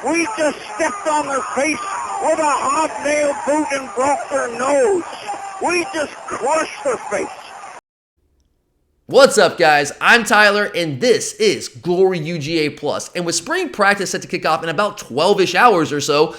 We just stepped on their face with a hobnail boot and broke their nose. We just crushed their face. What's up, guys? I'm Tyler, and this is Glory UGA Plus. And with spring practice set to kick off in about 12-ish hours or so,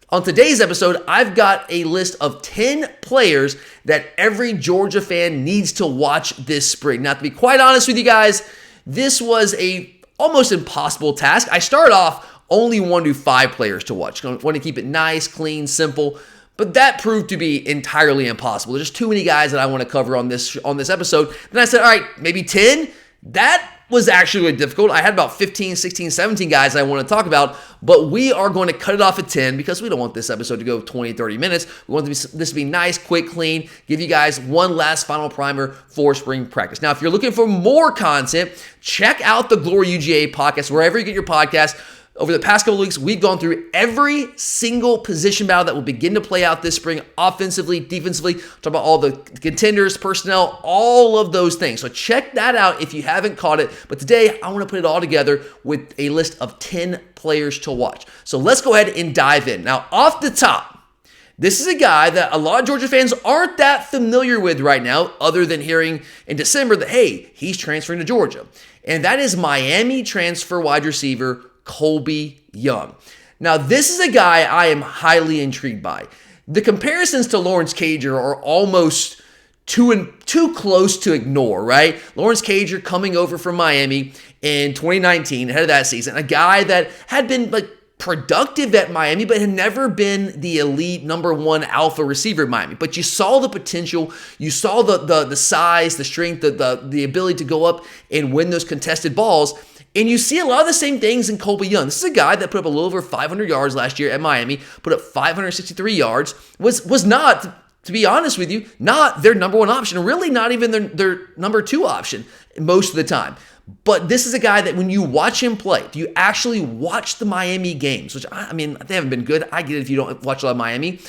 on today's episode, I've got a list of 10 players that every Georgia fan needs to watch this spring. Now, to be quite honest with you guys, this was a almost impossible task. I started off only 1 to 5 players to watch. I want to keep it nice, clean, simple. But that proved to be entirely impossible. There's just too many guys that I want to cover on this episode. Then I said, all right, maybe 10? That was actually really difficult. I had about 15, 16, 17 guys I want to talk about, but we are going to cut it off at 10 because we don't want this episode to go 20, 30 minutes. We want this to be nice, quick, clean, give you guys one last final primer for spring practice. Now, if you're looking for more content, check out the Glory UGA podcast, wherever you get your podcast. Over the past couple of weeks, we've gone through every single position battle that will begin to play out this spring, offensively, defensively, talk about all the contenders, personnel, all of those things. So check that out if you haven't caught it. But today, I want to put it all together with a list of 10 players to watch. So let's go ahead and dive in. Now, off the top, this is a guy that a lot of Georgia fans aren't that familiar with right now, other than hearing in December that, hey, he's transferring to Georgia. And that is Miami transfer wide receiver Colbie Young. Now, this is a guy I am highly intrigued by. The comparisons to Lawrence Cager are almost too close to ignore, right? Lawrence Cager coming over from Miami in 2019, ahead of that season, a guy that had been productive at Miami, but had never been the elite number one alpha receiver at Miami. But you saw the potential, you saw the size, the strength, the ability to go up and win those contested balls. And you see a lot of the same things in Colbie Young. This is a guy that put up a little over 500 yards last year at Miami, put up 563 yards, was not, to be honest with you, not their number one option, really not even their number two option most of the time. But this is a guy that when you watch him play, if you actually watch the Miami games, which, I mean, they haven't been good. I get it if you don't watch a lot of Miami.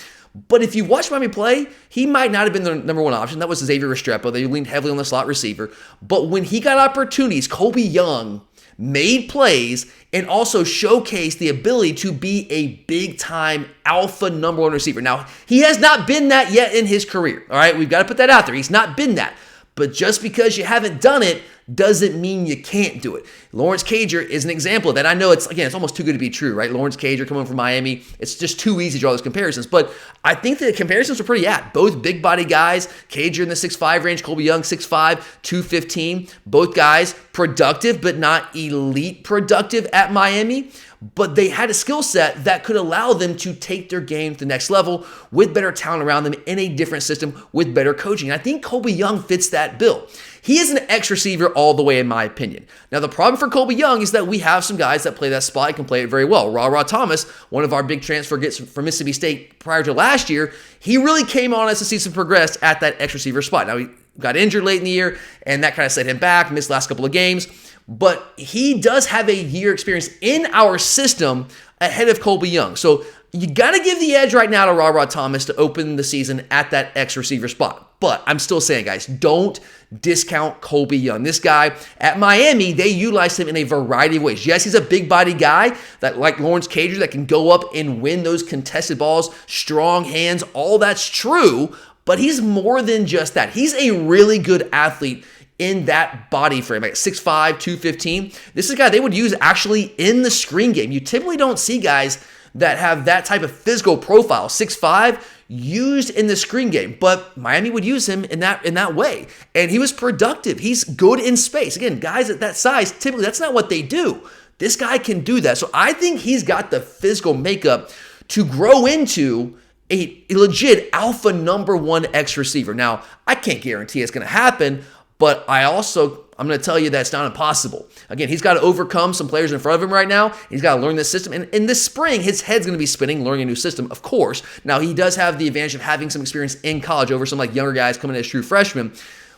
But if you watch Miami play, he might not have been the number one option. That was Xavier Restrepo. They leaned heavily on the slot receiver. But when he got opportunities, Colbie Young made plays and also showcased the ability to be a big-time alpha number one receiver. Now, he has not been that yet in his career, all right? We've got to put that out there. He's not been that. But just because you haven't done it doesn't mean you can't do it. Lawrence Cager is an example of that. I know it's almost too good to be true, right? Lawrence Cager coming from Miami. It's just too easy to draw those comparisons. But I think the comparisons are pretty apt. Both big body guys, Cager in the 6'5 range, Colbie Young 6'5, 215. Both guys productive, but not elite productive at Miami. But they had a skill set that could allow them to take their game to the next level with better talent around them in a different system with better coaching. And I think Colbie Young fits that bill. He is an X receiver all the way, in my opinion. Now, the problem for Colbie Young is that we have some guys that play that spot and can play it very well. Ra Thomas, one of our big transfer gets from Mississippi State prior to last year, he really came on as the season progressed at that X receiver spot. Now, he got injured late in the year, and that kind of set him back, missed the last couple of games. But he does have a year experience in our system ahead of Colbie Young. So you got to give the edge right now to Ra Thomas to open the season at that X receiver spot. But I'm still saying, guys, don't discount Colbie Young. This guy at Miami, they utilized him in a variety of ways. Yes, he's a big body guy that, like Lawrence Cager, that can go up and win those contested balls, strong hands, all that's true. But he's more than just that. He's a really good athlete in that body frame, like 6'5", 215. This is a guy they would use actually in the screen game. You typically don't see guys that have that type of physical profile, 6'5", used in the screen game, but Miami would use him in that way. And he was productive. He's good in space. Again, guys at that size, typically that's not what they do. This guy can do that. So I think he's got the physical makeup to grow into a legit alpha number one X receiver. Now, I can't guarantee it's going to happen, but I'm going to tell you that's not impossible. Again, he's got to overcome some players in front of him right now. He's got to learn this system. And in this spring, his head's going to be spinning, learning a new system, of course. Now, he does have the advantage of having some experience in college over some younger guys coming in as true freshmen,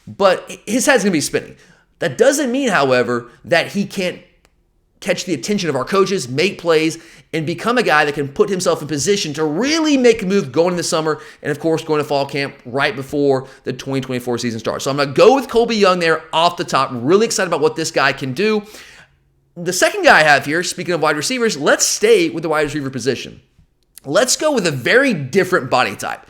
but his head's going to be spinning. That doesn't mean, however, that he can't catch the attention of our coaches, make plays, and become a guy that can put himself in position to really make a move going in the summer and, of course, going to fall camp right before the 2024 season starts. So I'm going to go with Colbie Young there off the top. Really excited about what this guy can do. The second guy I have here, speaking of wide receivers, let's stay with the wide receiver position. Let's go with a very different body type.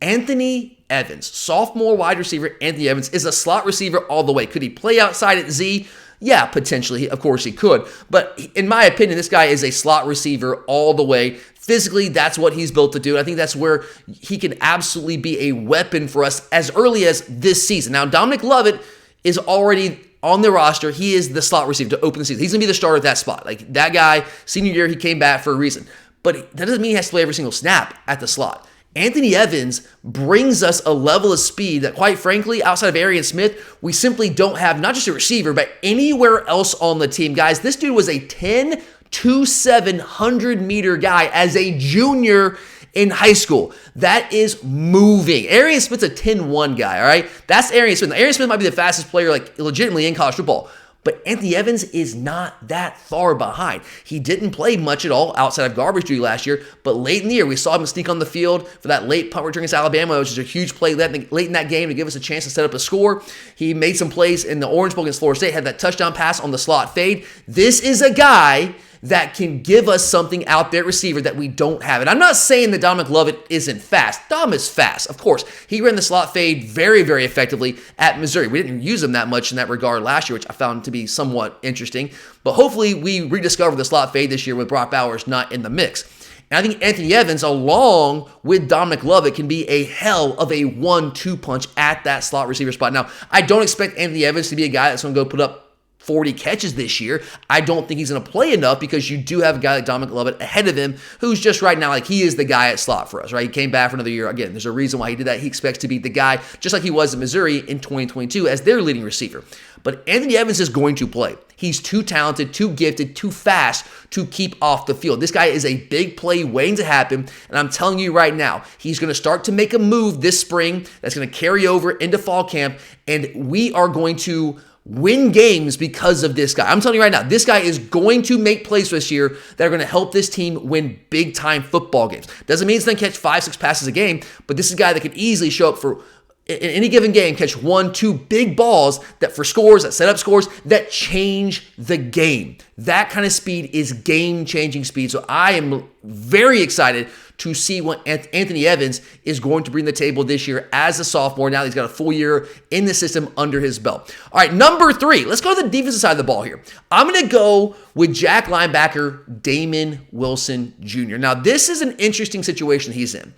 Anthony Evans, sophomore wide receiver Anthony Evans, is a slot receiver all the way. Could he play outside at Z? Yeah, potentially. Of course he could. But in my opinion, this guy is a slot receiver all the way. Physically, that's what he's built to do. I think that's where he can absolutely be a weapon for us as early as this season. Now, Dominic Lovett is already on the roster. He is the slot receiver to open the season. He's going to be the starter at that spot. Like that guy, senior year, he came back for a reason. But that doesn't mean he has to play every single snap at the slot. Anthony Evans brings us a level of speed that, quite frankly, outside of Arian Smith, we simply don't have, not just a receiver, but anywhere else on the team. Guys, this dude was a 10-2-7 100-meter guy as a junior in high school. That is moving. Arian Smith's a 10-1 guy, all right? That's Arian Smith. Now, Arian Smith might be the fastest player, like, legitimately in college football. But Anthony Evans is not that far behind. He didn't play much at all outside of garbage duty last year, but late in the year, we saw him sneak on the field for that late punt return against Alabama, which is a huge play late in that game to give us a chance to set up a score. He made some plays in the Orange Bowl against Florida State, had that touchdown pass on the slot fade. This is a guy that can give us something out there at receiver that we don't have. And I'm not saying that Dominic Lovett isn't fast. Dom is fast, of course. He ran the slot fade very, very effectively at Missouri. We didn't use him that much in that regard last year, which I found to be somewhat interesting. But hopefully we rediscover the slot fade this year with Brock Bowers not in the mix. And I think Anthony Evans, along with Dominic Lovett, can be a hell of a 1-2 punch at that slot receiver spot. Now, I don't expect Anthony Evans to be a guy that's going to go put up 40 catches this year. I don't think he's going to play enough because you do have a guy like Dominic Lovett ahead of him who's just right now, like he is the guy at slot for us, right? He came back for another year. Again, there's a reason why he did that. He expects to be the guy just like he was in Missouri in 2022 as their leading receiver. But Anthony Evans is going to play. He's too talented, too gifted, too fast to keep off the field. This guy is a big play waiting to happen, and I'm telling you right now, he's going to start to make a move this spring that's going to carry over into fall camp, and we are going to win games because of this guy. I'm telling you right now, this guy is going to make plays this year that are going to help this team win big-time football games. Doesn't mean he's going to catch 5-6 passes a game, but this is a guy that can easily show up for, in any given game, catch 1-2 big balls that for scores, that set up scores, that change the game. That kind of speed is game-changing speed. So I am very excited to see what Anthony Evans is going to bring to the table this year as a sophomore. Now he's got a full year in the system under his belt. All right, number 3. Let's go to the defensive side of the ball here. I'm going to go with Jack linebacker Damon Wilson Jr. Now, this is an interesting situation he's in.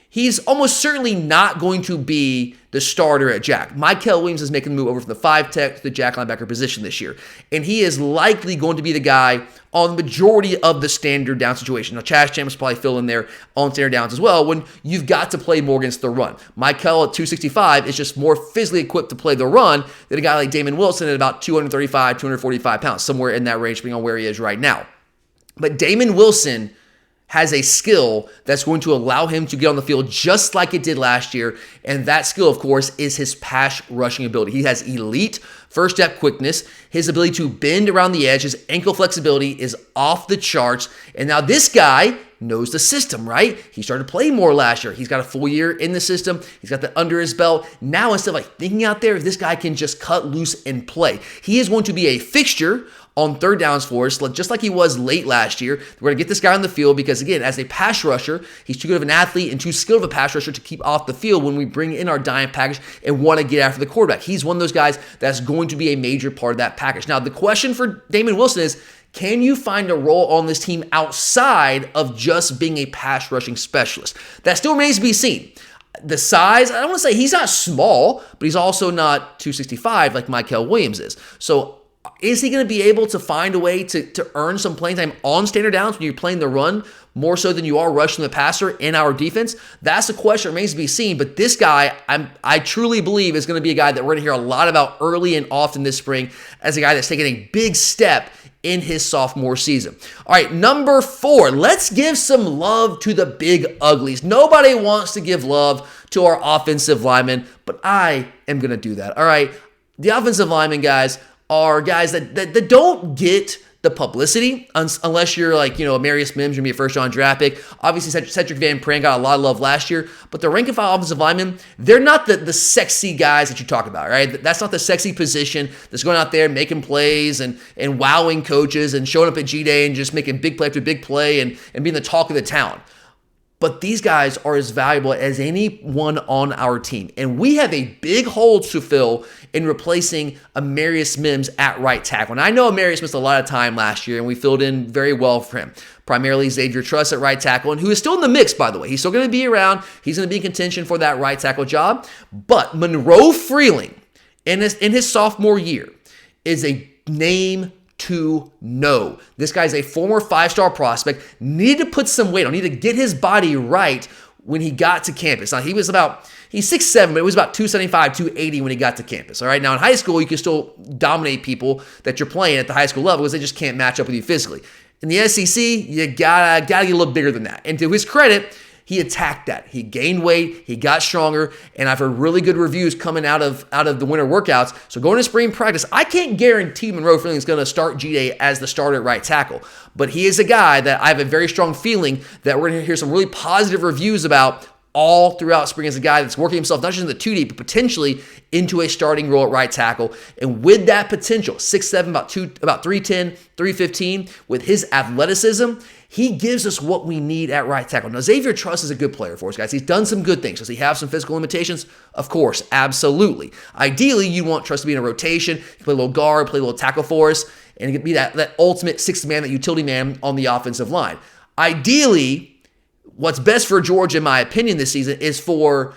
He's almost certainly not going to be the starter at Jack. Michael Williams is making the move over from the 5-tech to the Jack linebacker position this year. And he is likely going to be the guy on the majority of the standard down situation. Now, Chaz Chambliss probably fill in there on standard downs as well when you've got to play more against the run. Michael at 265 is just more physically equipped to play the run than a guy like Damon Wilson at about 235, 245 pounds, somewhere in that range, depending on where he is right now. But Damon Wilson has a skill that's going to allow him to get on the field just like it did last year. And that skill, of course, is his pass rushing ability. He has elite first step quickness. His ability to bend around the edge, his ankle flexibility is off the charts. And now this guy knows the system, right? He started playing more last year. He's got a full year in the system. He's got that under his belt. Now, instead of like thinking out there, this guy can just cut loose and play. He is going to be a fixture on third downs for us, just like he was late last year. We're going to get this guy on the field because, again, as a pass rusher, he's too good of an athlete and too skilled of a pass rusher to keep off the field when we bring in our dime package and want to get after the quarterback. He's one of those guys that's going to be a major part of that package. Now, the question for Damon Wilson is, can you find a role on this team outside of just being a pass rushing specialist? That still remains to be seen. The size, I don't want to say he's not small, but he's also not 265 like Michael Williams is. So is he going to be able to find a way to earn some playing time on standard downs when you're playing the run more so than you are rushing the passer in our defense? That's a question that remains to be seen. But this guy, I truly believe is going to be a guy that we're going to hear a lot about early and often this spring as a guy that's taking a big step in his sophomore season. All right, number 4, let's give some love to the big uglies. Nobody wants to give love to our offensive linemen, but I am going to do that. All right, the offensive linemen, guys, are guys that don't get the publicity, unless you're like, Amarius Mims, going to be a first-round draft pick. Obviously, Cedric Van Pran got a lot of love last year, but the rank-and-file offensive linemen, they're not the sexy guys that you talk about, right? That's not the sexy position that's going out there making plays and wowing coaches and showing up at G-Day and just making big play after big play and being the talk of the town. But these guys are as valuable as anyone on our team. And we have a big hole to fill in replacing Amarius Mims at right tackle. And I know Amarius missed a lot of time last year, and we filled in very well for him. Primarily Xavier Truss at right tackle, and who is still in the mix, by the way. He's still going to be around. He's going to be in contention for that right tackle job. But Monroe Fleming, in his sophomore year, is a name to know. This guy's a former 5-star prospect, needed to put some weight on, needed to get his body right when he got to campus. Now, he's 6'7", but it was about 275, 280 when he got to campus. All right. Now, in high school, you can still dominate people that you're playing at the high school level because they just can't match up with you physically. In the SEC, you gotta get a little bigger than that. And to his credit, he attacked that. He gained weight, he got stronger, and I've heard really good reviews coming out of the winter workouts. So going to spring practice, I can't guarantee Monroe Fleming is going to start G-Day as the starter at right tackle, but he is a guy that I have a very strong feeling that we're going to hear some really positive reviews about all throughout spring as a guy that's working himself not just in the 2 deep, but potentially into a starting role at right tackle. And with that potential, 6'7", about 310, 315, with his athleticism, he gives us what we need at right tackle. Now, Xavier Truss is a good player for us, guys. He's done some good things. Does he have some physical limitations? Of course, absolutely. Ideally, you want Truss to be in a rotation, play a little guard, play a little tackle for us, and be that ultimate sixth man, that utility man on the offensive line. Ideally, what's best for Georgia, in my opinion, this season is for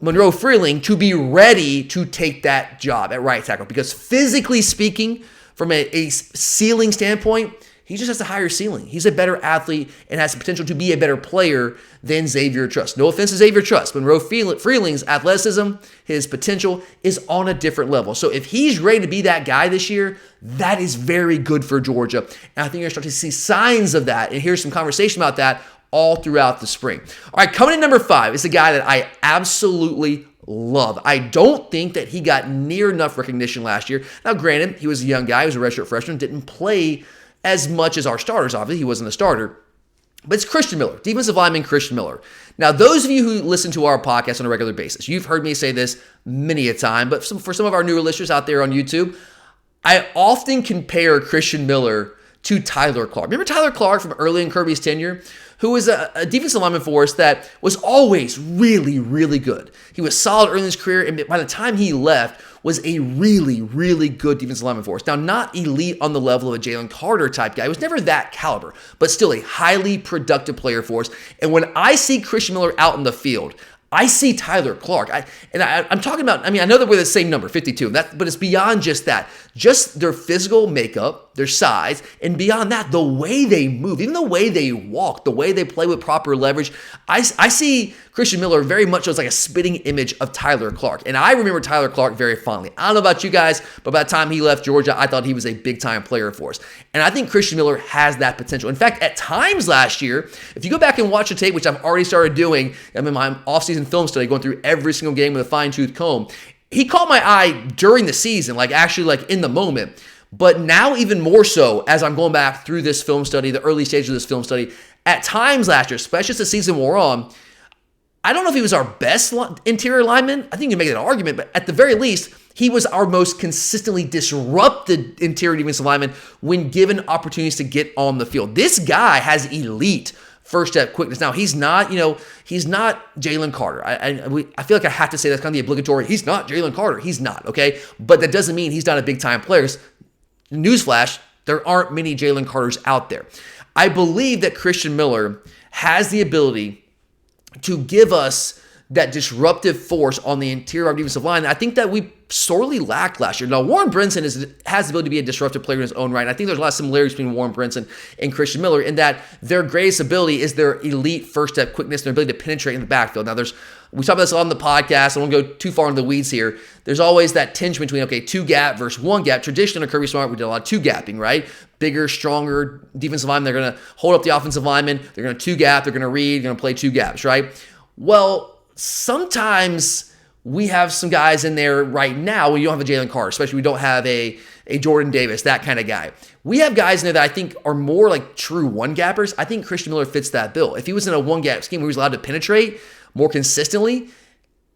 Monroe Fleming to be ready to take that job at right tackle. Because physically speaking, from a ceiling standpoint, he just has a higher ceiling. He's a better athlete and has the potential to be a better player than Xavier Truss. No offense to Xavier Truss, but Monroe Fleming's athleticism, his potential is on a different level. So if he's ready to be that guy this year, that is very good for Georgia. And I think you're going to start to see signs of that. And here's some conversation about that all throughout the spring. All right, coming in number 5 is a guy that I absolutely love. I don't think that he got near enough recognition last year. Now, granted, he was a young guy. He was a redshirt freshman, didn't play as much as our starters, obviously. He wasn't a starter. But it's Christian Miller, defensive lineman Christian Miller. Now, those of you who listen to our podcast on a regular basis, you've heard me say this many a time, but for some of our newer listeners out there on YouTube, I often compare Christian Miller to Tyler Clark. Remember Tyler Clark from early in Kirby's tenure, who was a defensive lineman for us that was always really, really good. He was solid early in his career, and by the time he left, was a really, really good defensive lineman for us. Now, not elite on the level of a Jalen Carter type guy. He was never that caliber, but still a highly productive player for us. And when I see Christian Miller out in the field, I see Tyler Clark. I'm talking about, I know that we're the same number, 52, but it's beyond just that. Just their physical makeup, their size, and beyond that, the way they move, even the way they walk, the way they play with proper leverage. I see Christian Miller very much as like a spitting image of Tyler Clark. And I remember Tyler Clark very fondly. I don't know about you guys, but by the time he left Georgia, I thought he was a big-time player for us. And I think Christian Miller has that potential. In fact, at times last year, if you go back and watch the tape, which I've already started doing, I'm in my offseason film study, going through every single game with a fine-tooth comb, he caught my eye during the season, actually in the moment. But now even more so as I'm going back through this film study, the early stages of this film study, at times last year, especially as the season wore on, I don't know if he was our best interior lineman. I think you can make that argument, but at the very least, he was our most consistently disrupted interior defensive lineman when given opportunities to get on the field. This guy has elite first step quickness. Now, he's not Jalen Carter. I feel like I have to say that's kind of the obligatory. He's not Jalen Carter. He's not, okay? But that doesn't mean he's not a big-time player. Newsflash, there aren't many Jalen Carters out there. I believe that Christian Miller has the ability to give us that disruptive force on the interior of our defensive line. I think that we sorely lacked last year. Now, Warren Brinson has the ability to be a disruptive player in his own right. And I think there's a lot of similarities between Warren Brinson and Christian Miller in that their greatest ability is their elite first step quickness and their ability to penetrate in the backfield. Now, we talk about this on the podcast. I won't go too far into the weeds here. There's always that tension between, two gap versus one gap. Traditionally, under Kirby Smart, we did a lot of two gapping, right? Bigger, stronger defensive linemen. They're going to hold up the offensive lineman. They're going to two gap. They're going to read. They're going to play two gaps, right? Well, sometimes we have some guys in there right now when you don't have a Jalen Carter, especially we don't have a a Jordan Davis, that kind of guy. We have guys in there that I think are more like true one-gappers. I think Christian Miller fits that bill. If he was in a one-gap scheme where he was allowed to penetrate more consistently,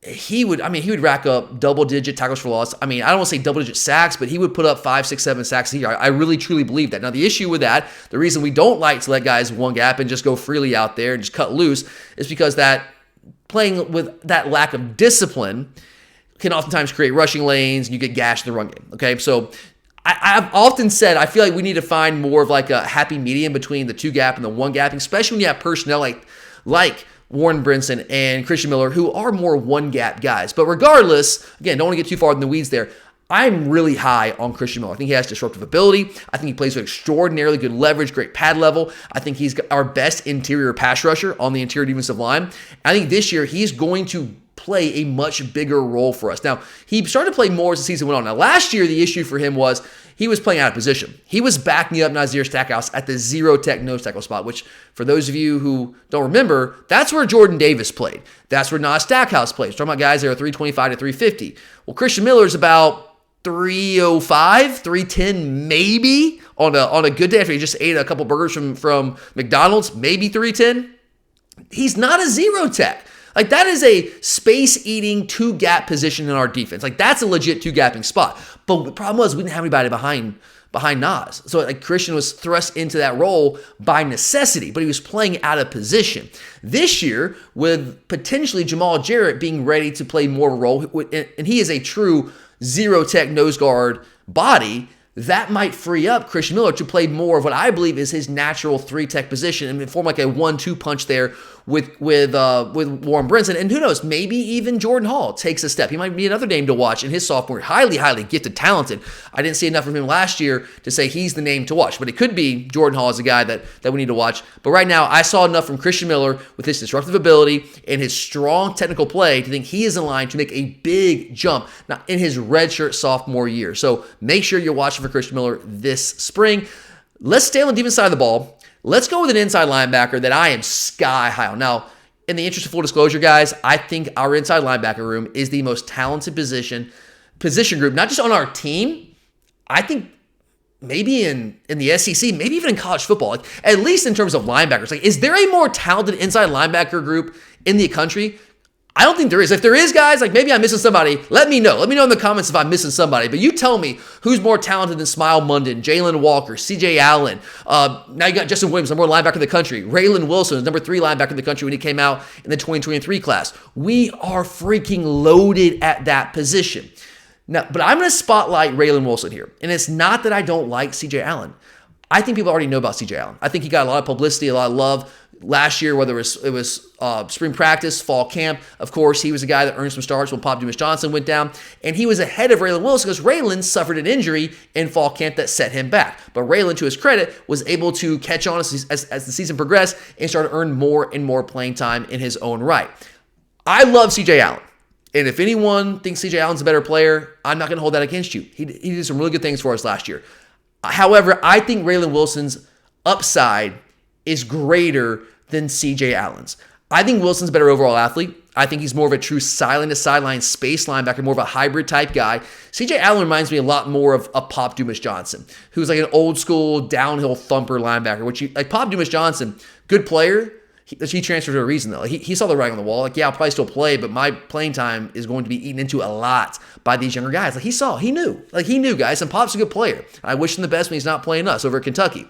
he would rack up double-digit tackles for loss. I don't want to say double-digit sacks, but he would put up 5, 6, 7 sacks a year. I really, truly believe that. Now, the issue with that, the reason we don't like to let guys one gap and just go freely out there and just cut loose is because that playing with that lack of discipline can oftentimes create rushing lanes and you get gashed in the run game. Okay, so I've often said I feel like we need to find more of like a happy medium between the two gap and the one gapping, especially when you have personnel like Warren Brinson and Christian Miller, who are more one-gap guys. But regardless, again, don't want to get too far in the weeds there. I'm really high on Christian Miller. I think he has disruptive ability. I think he plays with extraordinarily good leverage, great pad level. I think he's our best interior pass rusher on the interior defensive line. I think this year he's going to play a much bigger role for us. Now, he started to play more as the season went on. Now, last year, the issue for him was he was playing out of position. He was backing up Nazir Stackhouse at the zero tech nose tackle spot, which for those of you who don't remember, that's where Jordan Davis played. That's where Nas Stackhouse plays. We're talking about guys that are 325 to 350. Well, Christian Miller is about 305, 310 maybe on a good day after he just ate a couple burgers from McDonald's, maybe 310. He's not a zero tech. Like, that is a space-eating two-gap position in our defense. Like, that's a legit two-gapping spot. But the problem was we didn't have anybody behind Nas. So, like, Christian was thrust into that role by necessity, but he was playing out of position. This year, with potentially Jamal Jarrett being ready to play more of a role, and he is a true zero-tech nose guard body, that might free up Christian Miller to play more of what I believe is his natural three-tech position and form like a 1-2 punch there with Warren Brinson. And who knows, maybe even Jordan Hall takes a step. He might be another name to watch in his sophomore year. Highly, highly gifted, talented. I didn't see enough from him last year to say he's the name to watch, but it could be Jordan Hall as a guy that we need to watch. But right now, I saw enough from Christian Miller with his disruptive ability and his strong technical play to think he is in line to make a big jump now in his redshirt sophomore year. So make sure you're watching for Christian Miller this spring. Let's stay on the defense side of the ball. Let's go with an inside linebacker that I am sky high on. Now, in the interest of full disclosure, guys, I think our inside linebacker room is the most talented position group, not just on our team. I think maybe in the SEC, maybe even in college football, like, at least in terms of linebackers. Like, is there a more talented inside linebacker group in the country? I don't think there is. If there is, guys, like, maybe I'm missing somebody. Let me know. Let me know in the comments if I'm missing somebody. But you tell me who's more talented than Smile Munden, Jaylen Walker, CJ Allen. Now you got Justin Williams, number 1 linebacker in the country. Raylan Wilson, number 3 linebacker in the country when he came out in the 2023 class. We are freaking loaded at that position. Now, but I'm going to spotlight Raylan Wilson here. And it's not that I don't like CJ Allen. I think people already know about CJ Allen. I think he got a lot of publicity, a lot of love last year, whether it was spring practice, fall camp. Of course, he was a guy that earned some starts when Pop Dumas-Johnson went down, and he was ahead of Raylan Wilson because Raylan suffered an injury in fall camp that set him back. But Raylan, to his credit, was able to catch on as the season progressed and started to earn more and more playing time in his own right. I love CJ Allen. And if anyone thinks CJ Allen's a better player, I'm not going to hold that against you. He did some really good things for us last year. However, I think Raylan Wilson's upside is greater than CJ Allen's. I think Wilson's a better overall athlete. I think he's more of a true sideline-to-sideline space linebacker, more of a hybrid type guy. CJ Allen reminds me a lot more of a Pop Dumas-Johnson, who's like an old-school downhill thumper linebacker, like Pop Dumas-Johnson, good player. He transferred for a reason, though. He saw the writing on the wall. Like, yeah, I'll probably still play, but my playing time is going to be eaten into a lot by these younger guys. Like, he knew. Like, he knew, guys, and Pop's a good player. I wish him the best when he's not playing us over at Kentucky.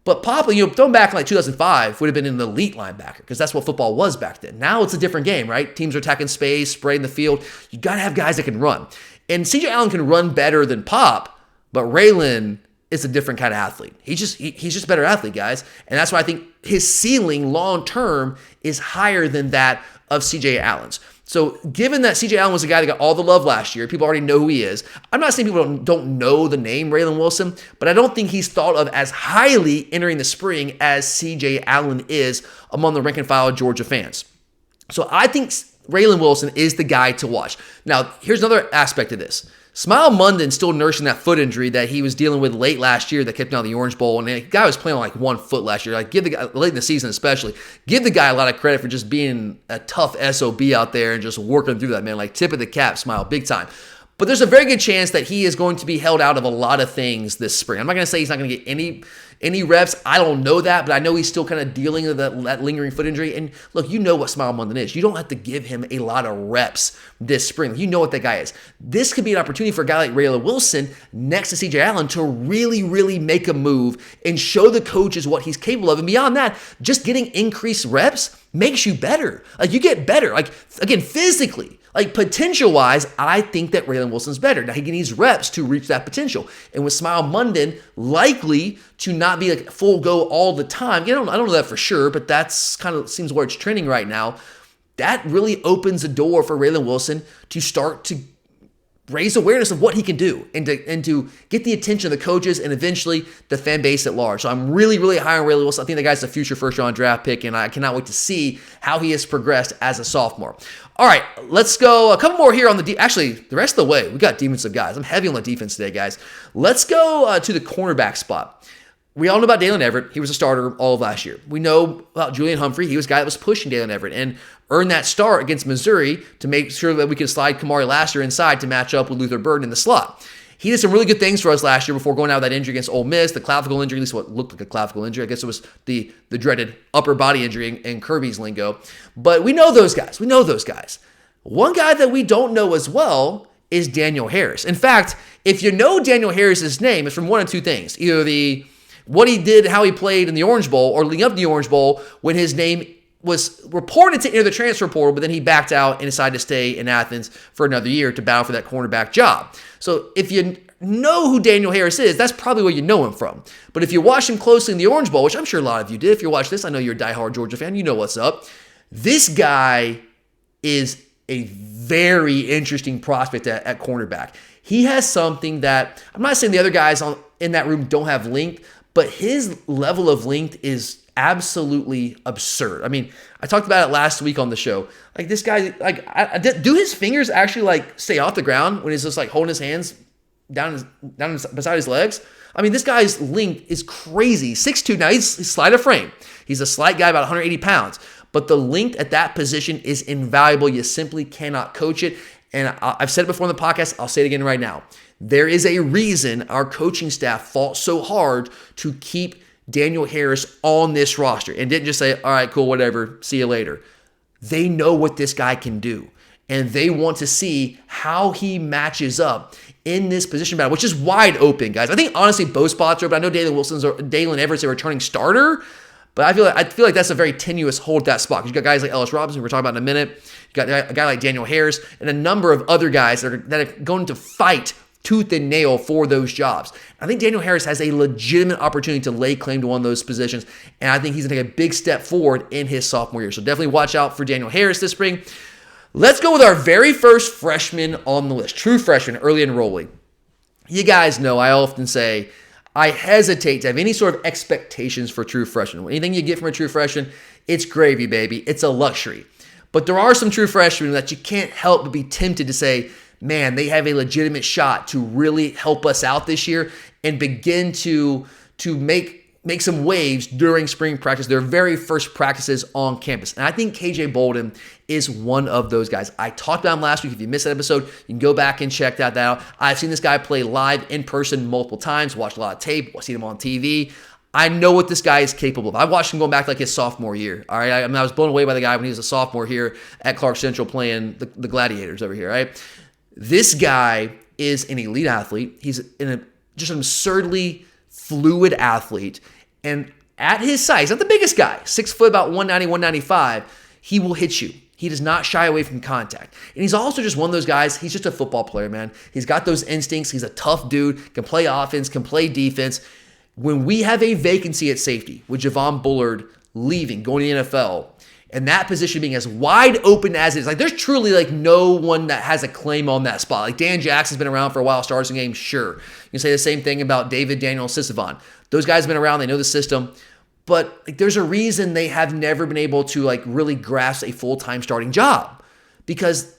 But Pop, throwing back in like 2005, would have been an elite linebacker because that's what football was back then. Now it's a different game, right? Teams are attacking space, spraying the field. You got to have guys that can run. And CJ Allen can run better than Pop, but Raylan is a different kind of athlete. He's just a better athlete, guys. And that's why I think his ceiling long-term is higher than that of CJ Allen's. So given that CJ Allen was a guy that got all the love last year, people already know who he is. I'm not saying people don't know the name Raylan Wilson, but I don't think he's thought of as highly entering the spring as CJ Allen is among the rank and file Georgia fans. So I think Raylan Wilson is the guy to watch. Now, here's another aspect of this. Smile Munden still nursing that foot injury that he was dealing with late last year that kept him out of the Orange Bowl. And the guy was playing on like 1 foot last year. Like, give the guy, late in the season especially, give the guy a lot of credit for just being a tough SOB out there and just working through that, man. Like, tip of the cap, Smile, big time. But there's a very good chance that he is going to be held out of a lot of things this spring. I'm not going to say he's not going to get any reps. I don't know that, but I know he's still kind of dealing with that lingering foot injury. And look, you know what Smile Monday is. You don't have to give him a lot of reps this spring. You know what that guy is. This could be an opportunity for a guy like Jaylen Wilson next to CJ Allen to really, really make a move and show the coaches what he's capable of. And beyond that, just getting increased reps makes you better. Like, you get better. Like, again, physically. Like, potential-wise, I think that Jaylen Wilson's better. Now, he needs reps to reach that potential. And with Smile Monday likely to not be like full go all the time, I don't know that for sure, but that's kind of seems where it's trending right now. That really opens the door for Jaylen Wilson to start to raise awareness of what he can do and to get the attention of the coaches and eventually the fan base at large. So I'm really, really high on Jaylen Wilson. I think the guy's a future first-round draft pick, and I cannot wait to see how he has progressed as a sophomore. All right, let's go a couple more here on the actually, the rest of the way, we got defensive guys. I'm heavy on the defense today, guys. Let's go to the cornerback spot. We all know about Dalen Everett. He was a starter all of last year. We know about Julian Humphrey. He was a guy that was pushing Dalen Everett and earned that start against Missouri to make sure that we could slide Kamari Lassiter inside to match up with Luther Burden in the slot. He did some really good things for us last year before going out with that injury against Ole Miss, the clavicle injury, at least what looked like a clavicle injury. I guess it was the dreaded upper body injury in Kirby's lingo. But we know those guys. We know those guys. One guy that we don't know as well is Daniel Harris. In fact, if you know Daniel Harris's name, it's from one of two things. Either what he did, how he played in the Orange Bowl, or leading up to the Orange Bowl when his name was reported to enter the transfer portal, but then he backed out and decided to stay in Athens for another year to battle for that cornerback job. So if you know who Daniel Harris is, that's probably where you know him from. But if you watch him closely in the Orange Bowl, which I'm sure a lot of you did, if you watch this, I know you're a diehard Georgia fan, you know what's up. This guy is a very interesting prospect at cornerback. He has something that, I'm not saying the other guys in that room don't have length, but his level of length is absolutely absurd. I mean, I talked about it last week on the show. Like, this guy, like, do his fingers actually like stay off the ground when he's just like holding his hands down beside his legs? I mean, this guy's length is crazy. 6'2". Now he's slight of frame. He's a slight guy, about 180 pounds. But the length at that position is invaluable. You simply cannot coach it. And I've said it before on the podcast. I'll say it again right now. There is a reason our coaching staff fought so hard to keep Daniel Harris on this roster and didn't just say, all right, cool, whatever, see you later. They know what this guy can do, and they want to see how he matches up in this position battle, which is wide open, guys. I think, honestly, both spots are open. I know Dalen Everett's a returning starter, but I feel like that's a very tenuous hold at that spot. You've got guys like Ellis Robinson, we're talking about in a minute. You've got a guy like Daniel Harris and a number of other guys that are going to fight tooth and nail for those jobs. I think Daniel Harris has a legitimate opportunity to lay claim to one of those positions, and I think he's going to take a big step forward in his sophomore year. So definitely watch out for Daniel Harris this spring. Let's go with our very first freshman on the list, true freshman, early enrollee. You guys know I often say I hesitate to have any sort of expectations for true freshmen. Anything you get from a true freshman, it's gravy, baby. It's a luxury. But there are some true freshmen that you can't help but be tempted to say, man, they have a legitimate shot to really help us out this year and begin to make some waves during spring practice, their very first practices on campus. And I think KJ Bolden is one of those guys. I talked about him last week. If you missed that episode, you can go back and check that out. I've seen this guy play live in person multiple times, watched a lot of tape, seen him on TV. I know what this guy is capable of. I watched him going back like his sophomore year. All right, I was blown away by the guy when he was a sophomore here at Clark Central playing the Gladiators over here, right? This guy is an elite athlete. He's just an absurdly fluid athlete. And at his size, not the biggest guy, 6 foot, about 190, 195, he will hit you. He does not shy away from contact. And he's also just one of those guys, he's just a football player, man. He's got those instincts. He's a tough dude, can play offense, can play defense. When we have a vacancy at safety with Javon Bullard leaving, going to the NFL, and that position being as wide open as it is, like there's truly like no one that has a claim on that spot. Like Dan Jackson's been around for a while, starts in games, sure. You can say the same thing about David Daniel Sisavon. Those guys have been around, they know the system, but like, there's a reason they have never been able to like really grasp a full-time starting job because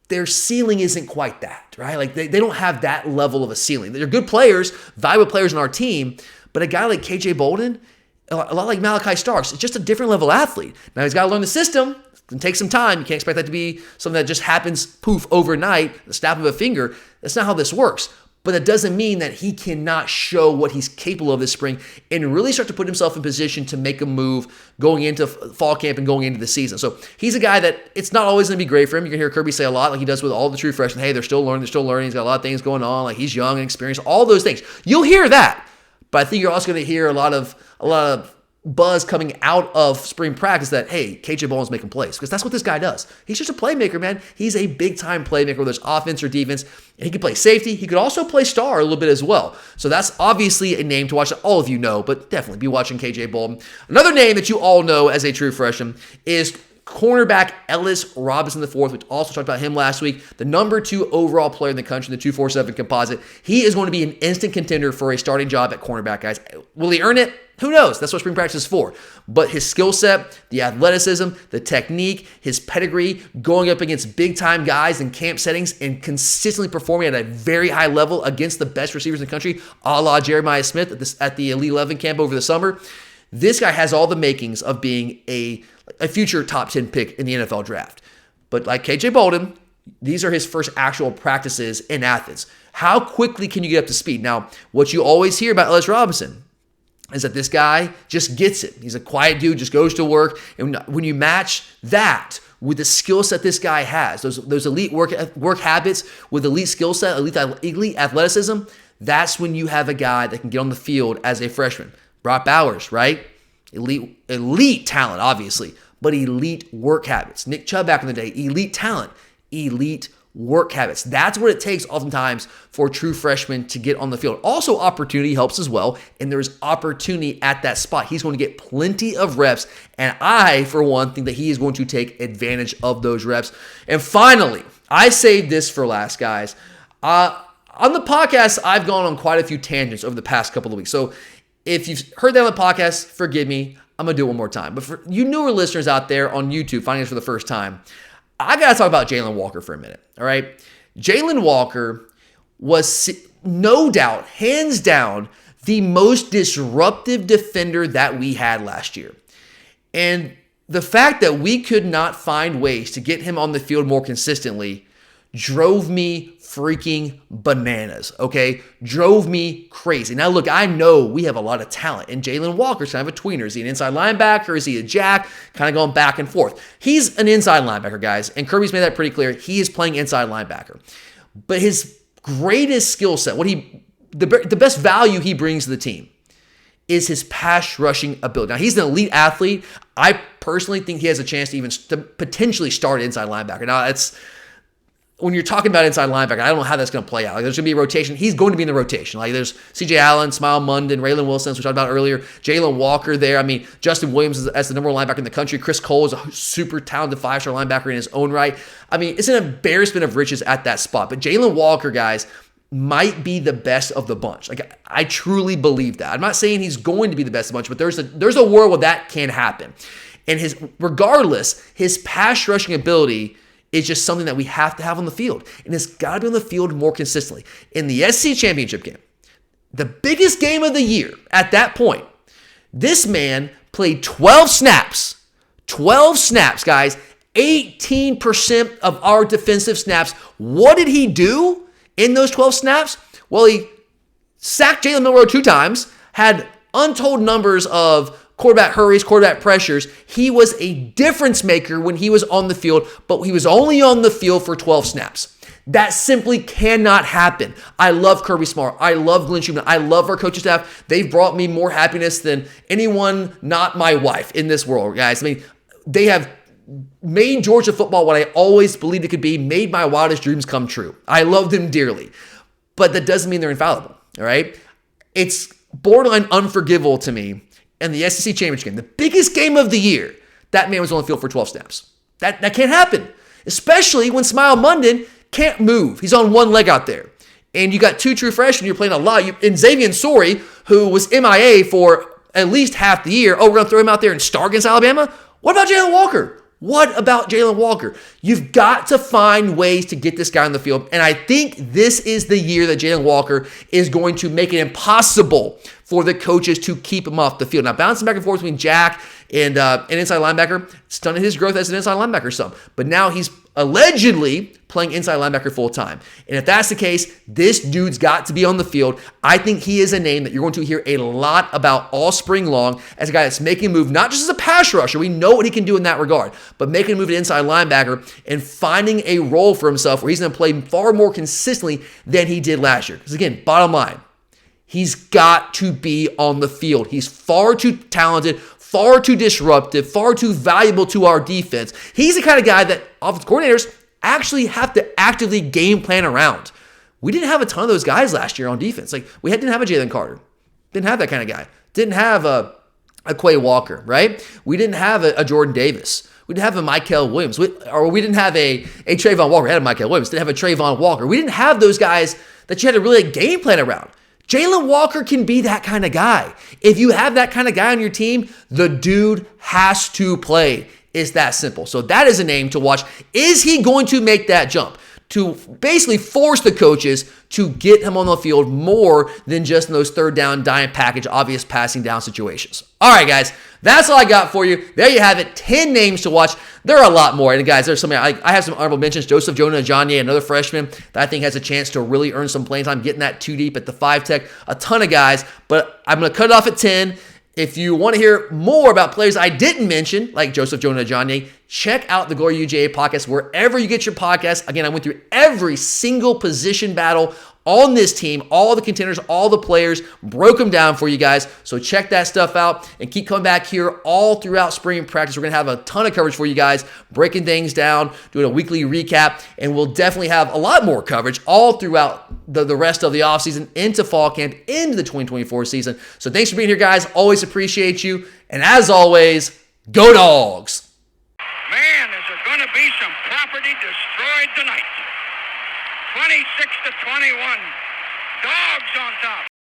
their ceiling isn't quite that, right? Like they don't have that level of a ceiling. They're good players, valuable players on our team, but a guy like KJ Bolden, a lot like Malachi Starks, it's just a different level athlete. Now he's got to learn the system. can take some time. You can't expect that to be something that just happens poof overnight, the snap of a finger. That's not how this works. But that doesn't mean that he cannot show what he's capable of this spring and really start to put himself in position to make a move going into fall camp and going into the season. So he's a guy that it's not always going to be great for him. You can hear Kirby say a lot, like he does with all the true freshmen. Hey, they're still learning. He's got a lot of things going on. Like he's young and experienced, all those things. You'll hear that. But I think you're also going to hear a lot of buzz coming out of spring practice that, hey, KJ Bolden's making plays, because that's what this guy does. He's just a playmaker, man. He's a big-time playmaker, whether it's offense or defense, and he can play safety. He could also play star a little bit as well. So that's obviously a name to watch that all of you know, but definitely be watching KJ Bolden. Another name that you all know as a true freshman is cornerback Ellis Robinson IV. We also talked about him last week, the number 2 overall player in the country in the 247 composite. He is going to be an instant contender for a starting job at cornerback, guys. Will he earn it? Who knows? That's what spring practice is for. But his skill set, the athleticism, the technique, his pedigree, going up against big-time guys in camp settings and consistently performing at a very high level against the best receivers in the country, a la Jeremiah Smith at the Elite 11 camp over the summer. This guy has all the makings of being a future top 10 pick in the NFL draft. But like KJ Bolden, these are his first actual practices in Athens. How quickly can you get up to speed? Now, what you always hear about Ellis Robinson is that this guy just gets it. He's a quiet dude, just goes to work. And when you match that with the skill set this guy has, those elite work habits with elite skill set, elite athleticism, that's when you have a guy that can get on the field as a freshman. Brock Bowers, right? Elite talent, obviously, but elite work habits. Nick Chubb back in the day, elite talent, elite work habits. That's what it takes oftentimes for true freshmen to get on the field. Also, opportunity helps as well, and there's opportunity at that spot. He's going to get plenty of reps, and I, for one, think that he is going to take advantage of those reps. And finally, I saved this for last, guys. On the podcast, I've gone on quite a few tangents over the past couple of weeks. So if you've heard that on the podcast, forgive me. I'm going to do it one more time. But for you newer listeners out there on YouTube finding this for the first time, I got to talk about Jaylen Walker for a minute, all right? Jaylen Walker was no doubt, hands down, the most disruptive defender that we had last year. And the fact that we could not find ways to get him on the field more consistently drove me freaking bananas, okay? Drove me crazy. Now, look, I know we have a lot of talent, and Jaylen Walker's kind of a tweener. Is he an inside linebacker? Is he a jack? Kind of going back and forth. He's an inside linebacker, guys, and Kirby's made that pretty clear. He is playing inside linebacker. But his greatest skill set, the best value he brings to the team is his pass rushing ability. Now, he's an elite athlete. I personally think he has a chance to potentially start inside linebacker. Now, when you're talking about inside linebacker, I don't know how that's going to play out. Like, there's going to be a rotation. He's going to be in the rotation. Like, there's C.J. Allen, Smile Munden, Raylan Wilson, as we talked about earlier, Jaylen Walker there. I mean, Justin Williams as the number 1 linebacker in the country. Chris Cole is a super talented 5-star linebacker in his own right. I mean, it's an embarrassment of riches at that spot. But Jaylen Walker, guys, might be the best of the bunch. Like, I truly believe that. I'm not saying he's going to be the best of the bunch, but there's a world where that can happen. And regardless, his pass rushing ability is just something that we have to have on the field. And it's got to be on the field more consistently. In the SEC championship game, the biggest game of the year at that point, this man played 12 snaps. 12 snaps, guys. 18% of our defensive snaps. What did he do in those 12 snaps? Well, he sacked Jalen Milroe 2 times, had untold numbers of quarterback hurries, quarterback pressures. He was a difference maker when he was on the field, but he was only on the field for 12 snaps. That simply cannot happen. I love Kirby Smart. I love Glenn Schumann. I love our coaching staff. They've brought me more happiness than anyone not my wife in this world, guys. I mean, they have made Georgia football what I always believed it could be, made my wildest dreams come true. I love them dearly, but that doesn't mean they're infallible, all right? It's borderline unforgivable to me. And the SEC championship game, the biggest game of the year, that man was on the field for 12 snaps. That can't happen, especially when Smile Munden can't move. He's on one leg out there. And you got 2 true freshmen you're playing a lot. And Xavier Sori, who was MIA for at least half the year, we're going to throw him out there and start against Alabama? What about Jaylen Walker? What about Jaylen Walker? You've got to find ways to get this guy on the field. And I think this is the year that Jaylen Walker is going to make it impossible for the coaches to keep him off the field. Now, bouncing back and forth between Jack and inside linebacker, stunted his growth as an inside linebacker some. But now he's allegedly playing inside linebacker full time. And if that's the case, this dude's got to be on the field. I think he is a name that you're going to hear a lot about all spring long as a guy that's making a move, not just as a pass rusher. We know what he can do in that regard, but making a move to inside linebacker and finding a role for himself where he's going to play far more consistently than he did last year. Because again, bottom line, he's got to be on the field. He's far too talented, far too disruptive, far too valuable to our defense. He's the kind of guy that offensive coordinators actually have to actively game plan around. We didn't have a ton of those guys last year on defense. Like, we didn't have a Jaylen Carter. Didn't have that kind of guy. Didn't have a Quay Walker, right? We didn't have a Jordan Davis. We didn't have a Mykel Williams. We didn't have a Trayvon Walker. We had a Mykel Williams. Didn't have a Trayvon Walker. We didn't have those guys that you had to really game plan around. Jaylen Walker can be that kind of guy. If you have that kind of guy on your team, the dude has to play. It's that simple. So that is a name to watch. Is he going to make that jump to basically force the coaches to get him on the field more than just in those third down, dime package, obvious passing down situations? All right, guys, that's all I got for you. There you have it. 10 names to watch. There are a lot more. And guys, there's something I have some honorable mentions. Joseph Jonah-Ajonye, another freshman that I think has a chance to really earn some playing time, getting that 2 deep at the 5 tech. A ton of guys, but I'm going to cut it off at 10. If you want to hear more about players I didn't mention, like Joseph Jonah-Ajonye, check out the Glory UGA podcast wherever you get your podcasts. Again, I went through every single position battle on this team, all the contenders, all the players, broke them down for you guys. So check that stuff out and keep coming back here all throughout spring practice. We're going to have a ton of coverage for you guys, breaking things down, doing a weekly recap, and we'll definitely have a lot more coverage all throughout the rest of the offseason, into fall camp, into the 2024 season. So thanks for being here, guys. Always appreciate you. And as always, go Dogs! Man, is there going to be some property destroyed tonight. 26-21. Dogs on top.